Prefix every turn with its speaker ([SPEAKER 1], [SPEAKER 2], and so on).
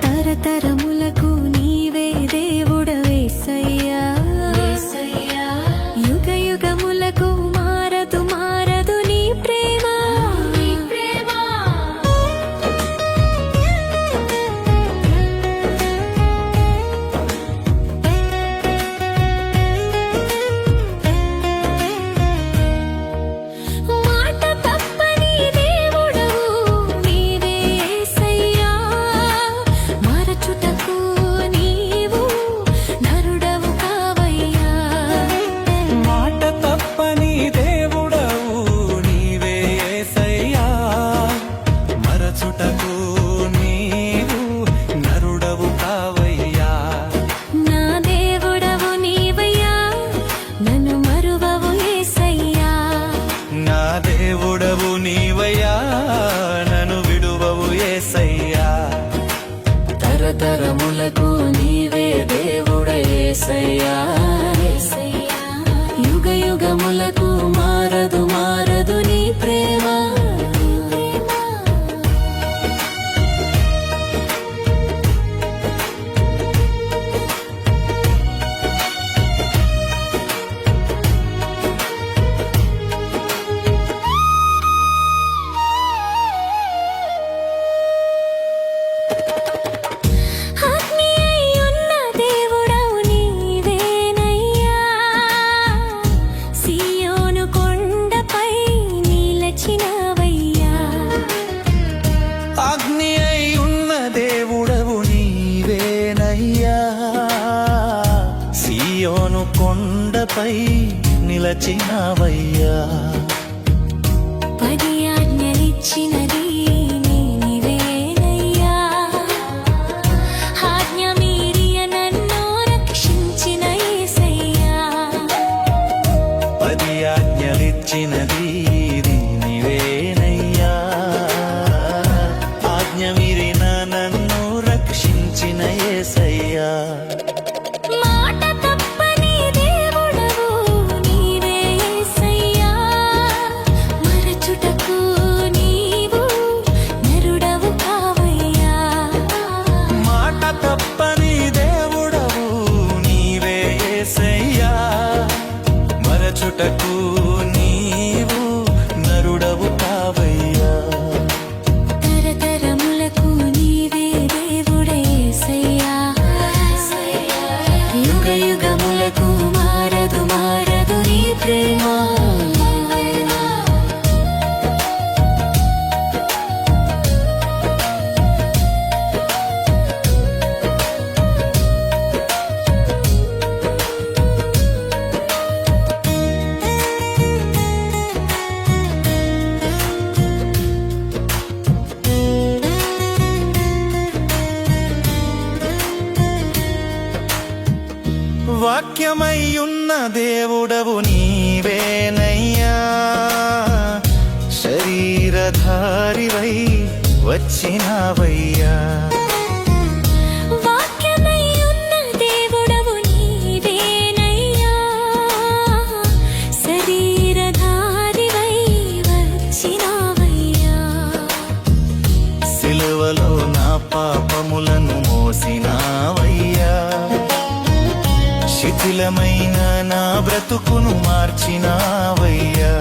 [SPEAKER 1] తరతరములకు నీవే దేవుడవేసయ్యా, యుగ యుగములకు మారదు మారదు నీ ప్రేమ. మాట తప్పని దేవుడవు నీవే యేసయ్యా, మరచుటకు నీవు నరుడవు కావయ్యా.
[SPEAKER 2] మాట తప్పని దేవుడవు నీవే యేసయ్యా, మరచుటకు నీవు నరుడవు కావయ్యా.
[SPEAKER 1] నా దేవుడవు నీవయ్యా, నన్ను మరువవు యేసయ్యా.
[SPEAKER 2] నా దేవుడవు నీవయ్యా, నన్ను విడువవు యేసయ్యా.
[SPEAKER 1] తరతరములకు నీవే దేవుడ యేసయ్యా, యుగ యుగములకు మారదు మారదు నీ ప్రేమ. అగ్ని అయ్యున్న దేవుడవు నీవేనయ్యా, సీయోను కొండపై నిలచినవయ్యా.
[SPEAKER 2] అగ్ని అయి ఉన్న దేవుడవు నీవేనయ్యా, సీయోను కొండపై నిలచినవయ్యా.
[SPEAKER 1] 10 ఆజ్ఞలిచ్చినది నీవేనయ్యా, ఆజ్ఞ మీరియ నన్ను రక్షించిన యేసయ్యా.
[SPEAKER 2] 10 ఆజ్ఞలిచ్చినది నీవేనయ్యా, ఆజ్ఞ మీరిన నన్ను రక్షించిన యేసయ్యా.
[SPEAKER 1] మాట తప్పని దేవుడవు నీవే యేసయ్యా, మరచుటకు నీవు నరుడవు కావయ్యా.
[SPEAKER 2] మాట తప్పని దేవుడవు నీవే యేసయ్యా, మరచుటకు నీవు నరుడవు కావయ్యా.
[SPEAKER 1] తరతరములకు నీవే దేవుడ యేసయ్యా, యుగ యుగములకు మారదు మారదు నీ ప్రేమ.
[SPEAKER 2] వాక్యమయ్యున్న దేవుడవు నీవేనయ్యా, శరీరధారివై వచ్చినవయ్యా.
[SPEAKER 1] వాక్యమయ్యున్న దేవుడవు నీవేనయ్యా, శరీరధారివై వచ్చినవయ్యా.
[SPEAKER 2] సిలువలో నా పాపములను మోసినావయ్యా, శిథిలమైన నా బ్రతుకును మార్చినావయ్యా.